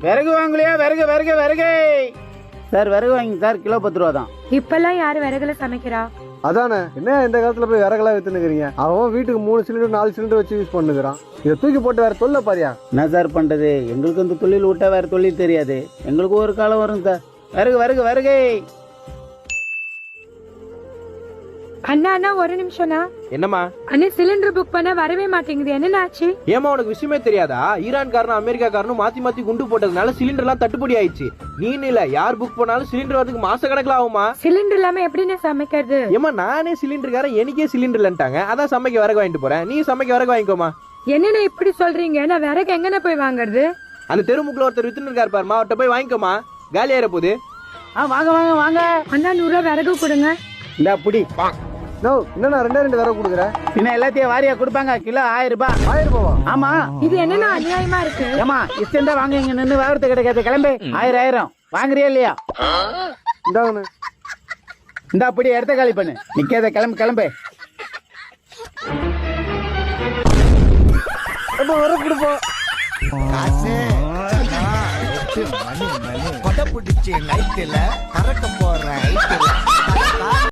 விறகு வாங்கலையா? விறகு விறகு விறகு சார், விறகு வாங்கி சார், கிலோ 10 ரூபா தான். இப்பெல்லாம் யாரு விறகுல சமைக்கிறா? அதானே, என்ன இந்த காலத்துல போய் விறகெல்லாம் வித்துனுக்கிறீங்க? அவன் வீட்டுக்கு 3 சிலிண்டர் 4 சிலிண்டர் வச்சு யூஸ் பண்ணுகிறான். இதை தூக்கி போட்டு வேற தொல்லை பாரியா. என்ன சார் பண்றது? எங்களுக்கு இந்த தொழில் விட்டா வேற தொழில் தெரியாது. எங்களுக்கு ஒரு காலம் வரும் சார். விறகு விறகு விறகு. அண்ணா அண்ணா ஒரு நிமிஷம்ண்ணா. என்னம்மா? அண்ணா சிலிண்டர் புக் பண்ண வரவே மாட்டேங்குது, என்ன ஆச்சு? ஏமா உனக்கு விஷயமே தெரியாதா? ஈரான்காரனும் அமெரிக்காக்காரனும் மாத்தி மாத்தி குண்டு போட்டதுனால சிலிண்டர் எல்லாம் தட்டுப்படி ஆயிடுச்சு. நீன்னு இல்ல, யார் புக் பண்ணாலும் சிலிண்டர் வரதுக்கு மாச கணக்குல ஆகுமா? சிலிண்டர் இல்லாம எப்படின்னு சமைக்கிறது? ஏமா நானே சிலிண்டருக்காரன், எனக்கே சிலிண்டர் இல்லன்ட்டாங்க. அதான் சமைக்க விறகு வாங்கிட்டு போறேன். நீ சமைக்க விறகு வாங்கிக்கோமா. என்னண்ணா இப்படி சொல்றீங்க? நான் விறகு எங்கண்ணா போய் வாங்குறது? அந்த தெருமுக்குல ஒருத்தர் வித்துன்னு இருக்காரு பாருமா, அவர்கிட்ட போய் வாங்கிக்கோமா. காலி ஆயிர போகுது. வாங்க வாங்க வாங்க. அண்ணா 100 ரூபா விறகு கொடுங்க. இந்த புடி. நோ, என்னண்ணா 2 விறகு கொடுக்குறேன். பின்ன எல்லாத்தையும் வாரியா கொடுப்பாங்க. கிலோ 1000 ரூபாய். 1000 ரூபாவா? ஆமா. இது என்னன்னா அநியாயமா இருக்கு? ஏமா இஷ்டம் தான் வாங்க, இங்க நின்று வேறத்து கிடைக்காது. கிளம்பு. 1000 வாங்குறியா இல்லையா? இந்தாங்கண்ணே. இந்த அப்படி இடத்த காலி பண்ணு. நிக்காத, கிளம்பு கிளம்பு. விறகு கொடுப்போம். கொடை பிடிச்சி நைட்டுல கறக்க போற